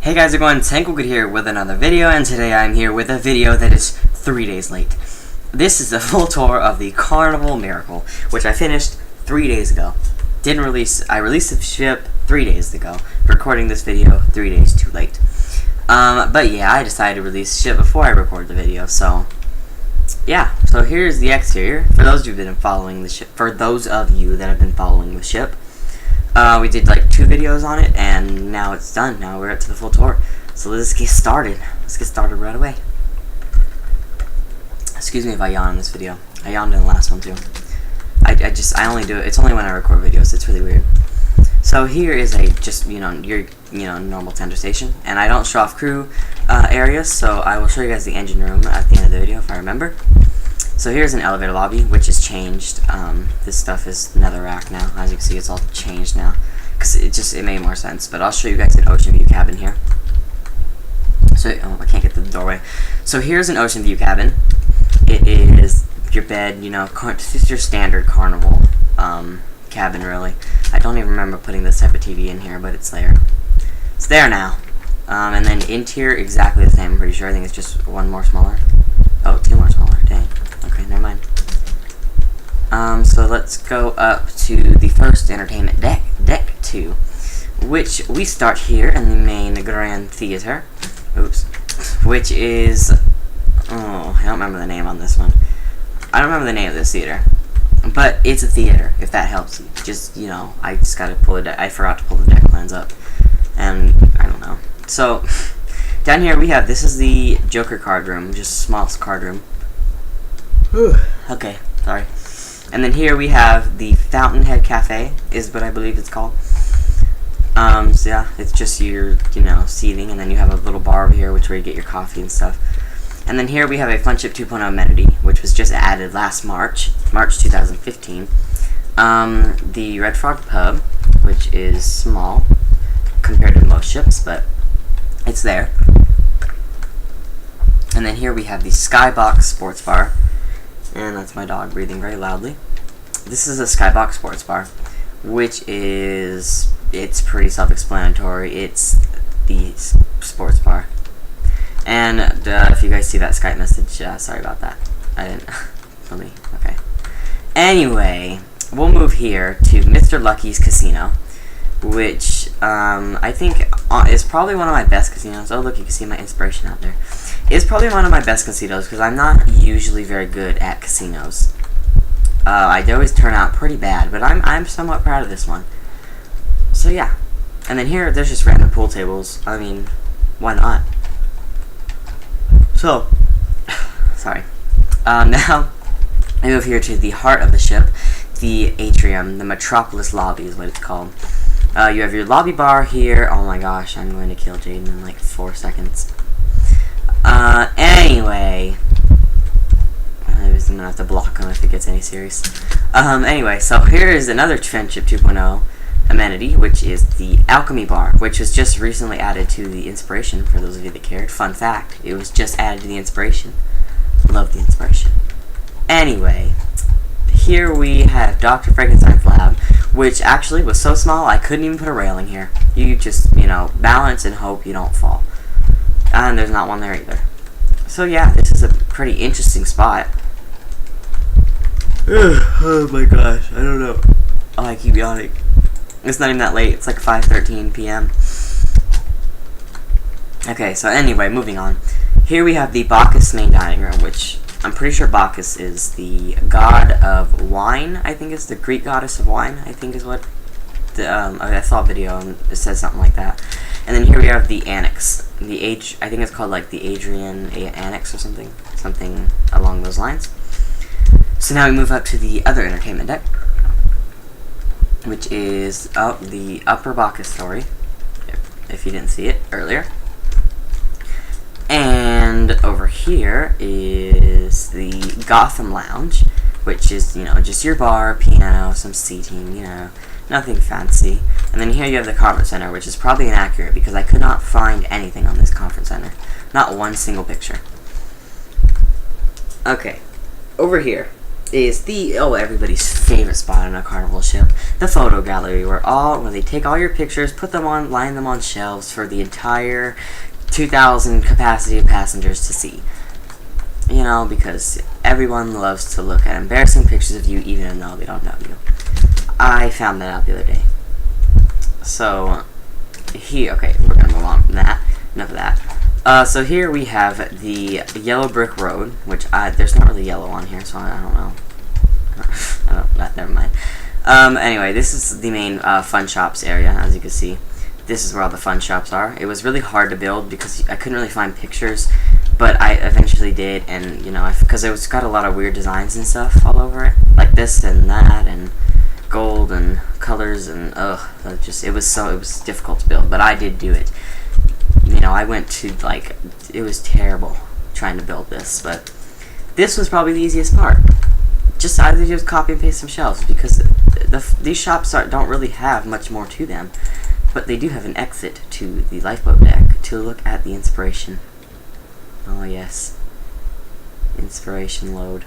Hey guys, how's it going? Tankogood here with another video, and today I'm here with a video that is 3 days late. This is the full tour of the Carnival Miracle, which I finished 3 days ago. I released the ship 3 days ago, recording this video 3 days too late. But yeah, I decided to release the ship before I recorded the video, so yeah. So here's the exterior. For those of you that have been following the ship, we did like 2 videos on it, and now it's done. Now we're up to the full tour. So let's get started. Let's get started right away. Excuse me if I yawn in this video. I yawned in the last one too. I only do it. It's only when I record videos. It's really weird. So here is your normal tender station, and I don't show off crew areas, so I will show you guys the engine room at the end of the video if I remember. So here's an elevator lobby, which has changed. This stuff is netherrack now. As you can see, it's all changed now, because it made more sense. But I'll show you guys an ocean view cabin here. So I can't get to the doorway. So here's an ocean view cabin. It is your bed, it's your standard Carnival cabin, really. I don't even remember putting this type of TV in here, but it's there. It's there now. And then interior, exactly the same, I'm pretty sure. I think it's just one more smaller. Oh, 2 more smaller. Dang. Okay, never mind. So let's go up to the first entertainment deck 2, which we start here in the main grand theater. Oops. Which is, I don't remember the name on this one. I don't remember the name of this theater, but it's a theater, if that helps you. I just gotta I forgot to pull the deck plans up, and I don't know. So, down here this is the Joker card room, just smallest card room. Okay, sorry. And then here we have the Fountainhead Cafe, is what I believe it's called. So yeah, it's just your, seating, and then you have a little bar over here, where you get your coffee and stuff. And then here we have a Funship 2.0 amenity, which was just added last March 2015. The Red Frog Pub, which is small compared to most ships, but it's there. And then here we have the Skybox Sports Bar, and that's my dog breathing very loudly. This is a Skybox Sports Bar, which it's pretty self-explanatory. It's the sports bar. And if you guys see that Skype message, sorry about that. I didn't. Okay. Anyway, we'll move here to Mr. Lucky's Casino, which I think is probably one of my best casinos. Oh, look, you can see my inspiration out there. It's probably one of my best casinos because I'm not usually very good at casinos. I always turn out pretty bad, but I'm somewhat proud of this one. So yeah, and then here there's just random pool tables. I mean, why not? So, sorry. Now I move here to the heart of the ship, the atrium, the Metropolis lobby is what it's called. You have your lobby bar here. Oh my gosh, I'm going to kill Jaden in like 4 seconds. Anyway, I'm going to have to block him if it gets any serious. Anyway, so here is another Funship 2.0 amenity, which is the Alchemy Bar, which was just recently added to the Inspiration, for those of you that cared. Fun fact, it was just added to the Inspiration. Love the Inspiration. Anyway, here we have Dr. Frankenstein's lab, which actually was so small I couldn't even put a railing here. You just, balance and hope you don't fall. And there's not one there either. So yeah, this is a pretty interesting spot. Oh my gosh, I don't know. Oh, I keep yawning. It's not even that late. It's like 5:13 p.m. Okay, so anyway, moving on. Here we have the Bacchus main dining room, which I'm pretty sure Bacchus is the god of wine. I think it's the Greek goddess of wine. I think is what. I saw a video and it says something like that. And then here we have the annex. I think it's called like the Adrian Annex or something along those lines. So now we move up to the other entertainment deck, which is the Upper Bacchus story, if you didn't see it earlier. And over here is the Gotham Lounge, which is, just your bar, piano, some seating, nothing fancy. And then here you have the conference center, which is probably inaccurate because I could not find anything on this conference center. Not one single picture. Okay, over here is everybody's favorite spot on a Carnival ship, the photo gallery, where they take all your pictures, line them on shelves for the entire 2,000 capacity of passengers to see. You know, because everyone loves to look at embarrassing pictures of you even though they don't know you. I found that out the other day. So, okay, we're gonna move on from that. Enough of that. So here we have the yellow brick road, which there's not really yellow on here, so I don't know. Never mind. Anyway, this is the main fun shops area, as you can see. This is where all the fun shops are. It was really hard to build because I couldn't really find pictures, but I eventually did, and you know, because it's got a lot of weird designs and stuff all over it, like this and that, and gold and colors, and it was difficult to build, but I did do it. You know, I went to it was terrible trying to build this, but this was probably the easiest part. Just either just copy and paste some shelves, because these shops don't really have much more to them, but they do have an exit to the lifeboat deck to look at the inspiration. Oh yes, inspiration load.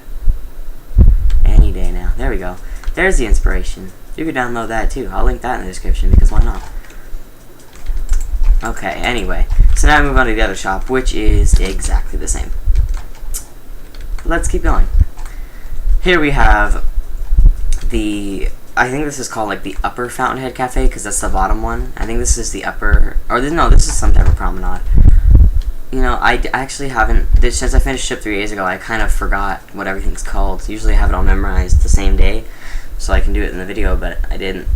Any day now. There we go. There's the inspiration. You can download that too. I'll link that in the description because why not? Okay, anyway. So now I move on to the other shop, which is exactly the same. Let's keep going. Here we have I think this is called like the upper Fountainhead Cafe because that's the bottom one. I think this is the upper, this is some type of promenade. You know, I actually haven't, since I finished Ship 3 days ago, I kind of forgot what everything's called. Usually I have it all memorized the same day, so I can do it in the video, but I didn't.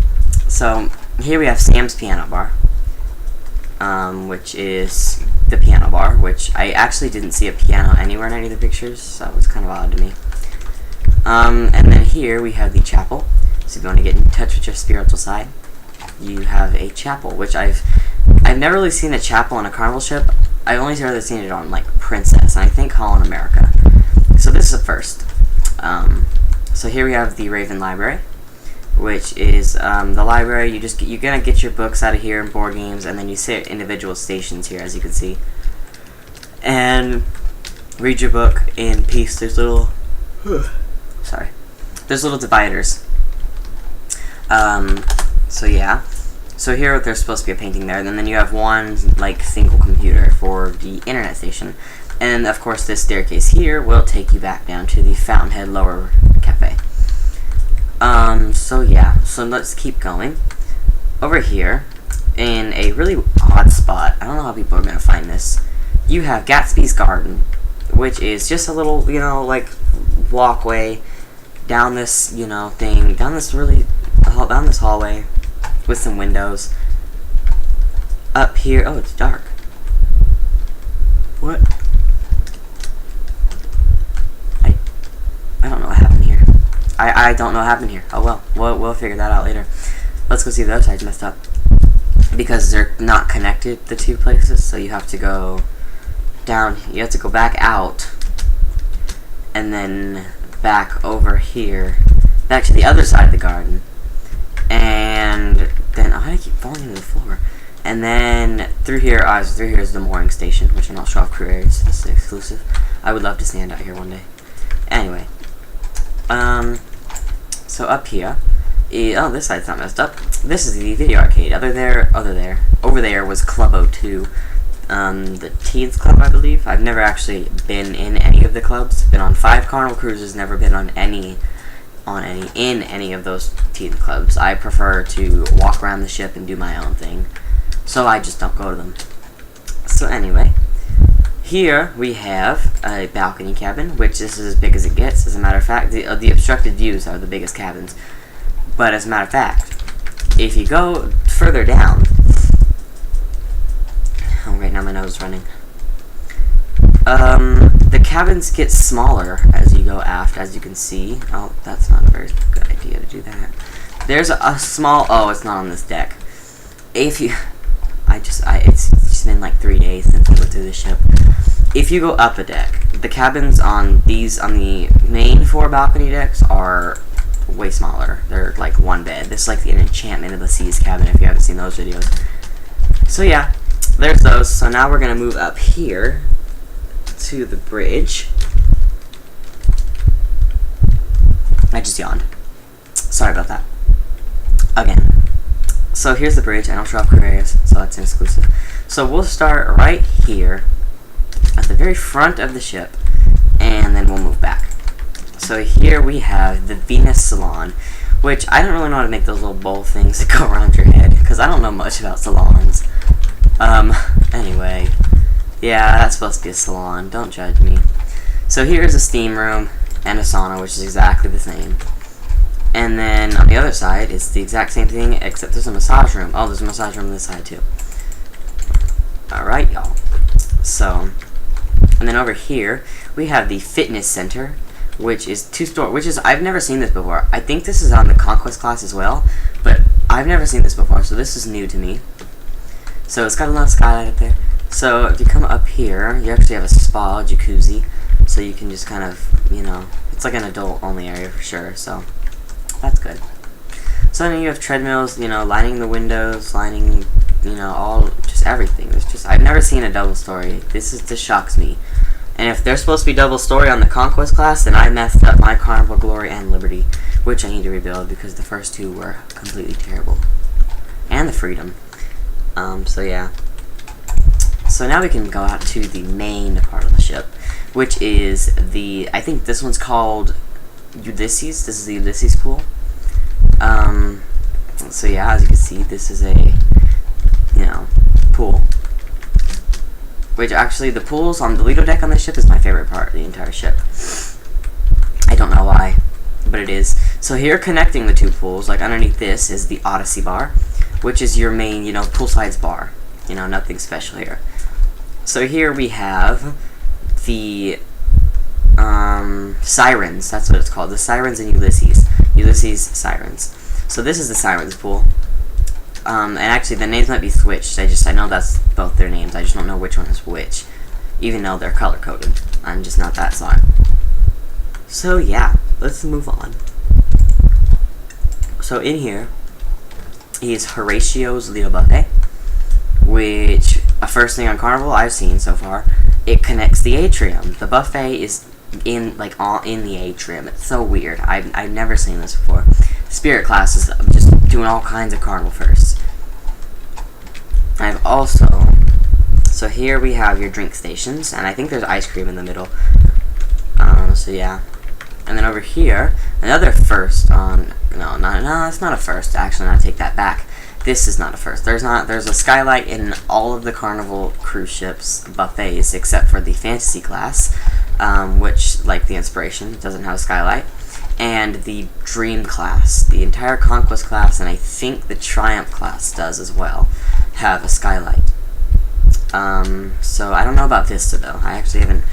So, here we have Sam's Piano Bar, which is the piano bar, which I actually didn't see a piano anywhere in any of the pictures, so that was kind of odd to me. And then here we have the chapel, so if you want to get in touch with your spiritual side, you have a chapel, which I've never really seen a chapel on a Carnival ship. I've only ever seen it on, like, Princess, and I think Holland America. So this is a first. So here we have the Raven Library, which is the library. You're gonna get your books out of here and board games, and then you sit at individual stations here, as you can see, and read your book in peace. There's little dividers. So yeah. So here there's supposed to be a painting there, and then you have one single computer for the internet station. And of course this staircase here will take you back down to the Fountainhead Lower Cafe. So yeah, so let's keep going. Over here, in a really odd spot, I don't know how people are gonna find this, you have Gatsby's Garden, which is just a little, walkway down this, down this hallway with some windows. Up here, oh, it's dark. What? I don't know what happened here. I don't know what happened here. Oh well, we'll figure that out later. Let's go see if the other side's messed up. Because they're not connected, the two places, so you have to go down, you have to go back out, and then back over here, back to the other side of the garden, and then, I keep falling into the floor, and then through here is the mooring station, which I'm not sure if crew areas, this is exclusive. I would love to stand out here one day. Anyway, so up here, this side's not messed up. This is the video arcade. Over there was Club 02, the Teens Club, I believe. I've never actually been in any of the clubs. Been on 5 Carnival cruises, never been in any of those teen clubs. I prefer to walk around the ship and do my own thing, so I just don't go to them. So anyway, here we have a balcony cabin, which is as big as it gets. As a matter of fact, the obstructed views are the biggest cabins. But as a matter of fact, if you go further down, oh right now my nose is running. The cabins get smaller as you go aft, as you can see. Oh, that's not a very good idea to do that. There's a small, it's not on this deck. If you, it's just been like 3 days since we went through the ship. If you go up a deck, the cabins on the main 4 balcony decks are way smaller. They're like 1 bed. This is like the Enchantment of the Seas cabin, if you haven't seen those videos. So yeah, there's those. So now we're gonna move up here to the bridge. I just yawned. Sorry about that. Again. So here's the bridge. I don't show off careers, so that's an exclusive. So we'll start right here at the very front of the ship, and then we'll move back. So here we have the Venus Salon, which I don't really know how to make those little bowl things that go around your head, because I don't know much about salons. Anyway, yeah, that's supposed to be a salon. Don't judge me. So here's a steam room and a sauna, which is exactly the same. And then on the other side, it's the exact same thing, except there's a massage room. Oh, there's a massage room on this side, too. Alright, y'all. So, and then over here, we have the fitness center, which is I've never seen this before. I think this is on the Conquest class as well, but I've never seen this before, so this is new to me. So it's got a little skylight up there. So if you come up here, you actually have a spa, jacuzzi, so you can just kind of, you know, it's like an adult-only area for sure, so that's good. So then you have treadmills, you know, lining the windows, lining, you know, just everything. I've never seen a double story. This shocks me. And if they're supposed to be double story on the Conquest class, then I messed up my Carnival, Glory, and Liberty, which I need to rebuild because the first two were completely terrible. And the Freedom. So yeah. So now we can go out to the main part of the ship, which is I think this one's called Ulysses. This is the Ulysses Pool. So yeah, as you can see, this is a, you know, pool. Which actually, the pools on the Lido deck on this ship is my favorite part of the entire ship. I don't know why, but it is. So here, connecting the two pools, like underneath this, is the Odyssey Bar, which is your main, you know, poolsides bar. You know, nothing special here. So here we have the Sirens. That's what it's called. The Sirens in Ulysses. Ulysses Sirens. So this is the Sirens pool. And actually, the names might be switched. I know that's both their names. I just don't know which one is which, even though they're color coded. I'm just not that smart. So yeah, let's move on. So in here is Horatio's Lido Buffet, which a first thing on Carnival I've seen so far. It connects the atrium. The buffet is in the atrium. It's so weird. I've never seen this before. Spirit class is just doing all kinds of Carnival firsts. I've also, so here we have your drink stations, and I think there's ice cream in the middle. So yeah. And then over here, another first on, no, it's not a first. Actually, no, I take that back. This is not a first. There's a skylight in all of the Carnival cruise ships buffets except for the Fantasy class, which, like the Inspiration, doesn't have a skylight, and the Dream class. The entire Conquest class, and I think the Triumph class does as well, have a skylight. So I don't know about Vista though. I actually haven't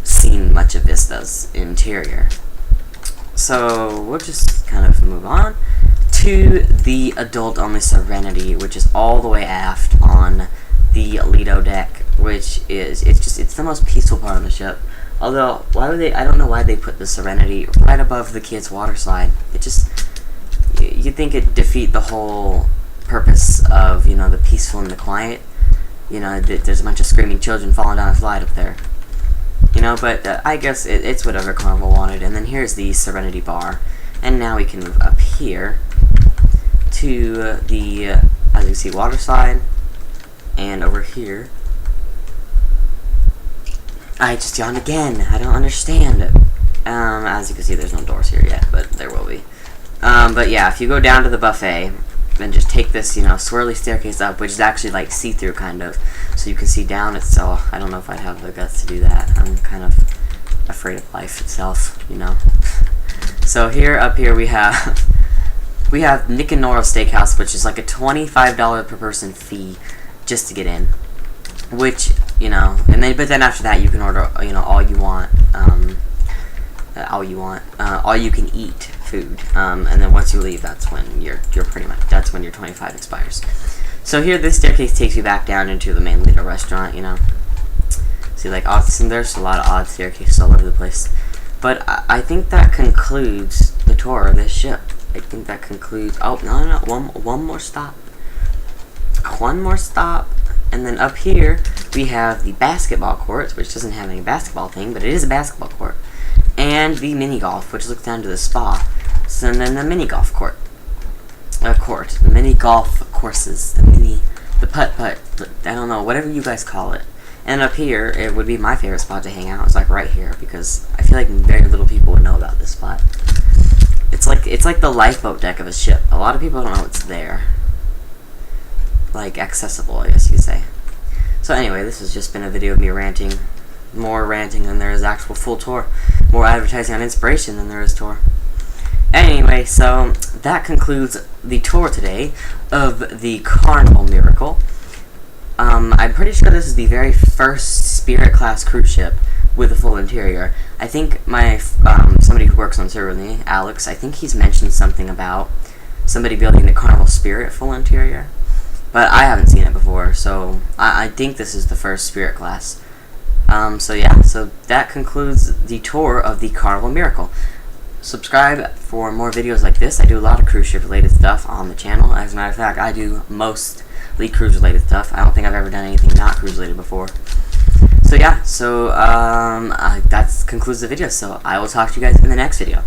seen much of Vista's interior. So we'll just kind of move on to the adult-only Serenity, which is all the way aft on the Lido deck, which is, it's the most peaceful part of the ship. Although, I don't know why they put the Serenity right above the kids' water slide. It just, you'd think it'd defeat the whole purpose of, you know, the peaceful and the quiet. You know, there's a bunch of screaming children falling down a slide up there. You know, but I guess it's whatever Carnival wanted. And then here's the Serenity Bar. And now we can move up here to the, as you see, water slide. And over here, I just yawned again. I don't understand. As you can see, there's no doors here yet, but there will be. But yeah, if you go down to the buffet, then just take this, you know, swirly staircase up, which is actually like see-through kind of, so you can see down itself. I don't know if I'd have the guts to do that. I'm kind of afraid of life itself, you know. So up here we have Nick and Nora Steakhouse, which is like a $25 per person fee just to get in, which, you know, but then after that you can order, you know, all you can eat food, and then once you leave, that's when that's when your 25 expires. So here, this staircase takes you back down into the main Lido restaurant, you know. See, like, there's a lot of odd staircases all over the place. But I think that concludes the tour of this ship. I think that concludes, oh, no, one more stop. One more stop. And then up here, we have the basketball courts, which doesn't have any basketball thing, but it is a basketball court. And the mini golf, which looks down to the spa. and then the mini golf the mini golf courses, the putt-putt, I don't know, whatever you guys call it. And up here, it would be my favorite spot to hang out. It's like right here, because I feel like very little people would know about this spot. It's like the lifeboat deck of a ship. A lot of people don't know it's there. Like, accessible, I guess you could say. So anyway, this has just been a video of me ranting. More ranting than there is actual full tour. More advertising on inspiration than there is tour. Anyway, so that concludes the tour today of the Carnival Miracle. I'm pretty sure this is the very first Spirit class cruise ship with a full interior. I think my somebody who works on server with me, Alex, I think he's mentioned something about somebody building the Carnival Spirit full interior, but I haven't seen it before, so I think this is the first Spirit class. So yeah, so that concludes the tour of the Carnival Miracle. Subscribe for more videos like this. I do a lot of cruise ship related stuff on the channel. As a matter of fact, I do mostly cruise related stuff. I don't think I've ever done anything not cruise related before. So yeah, so that concludes the video. So I will talk to you guys in the next video.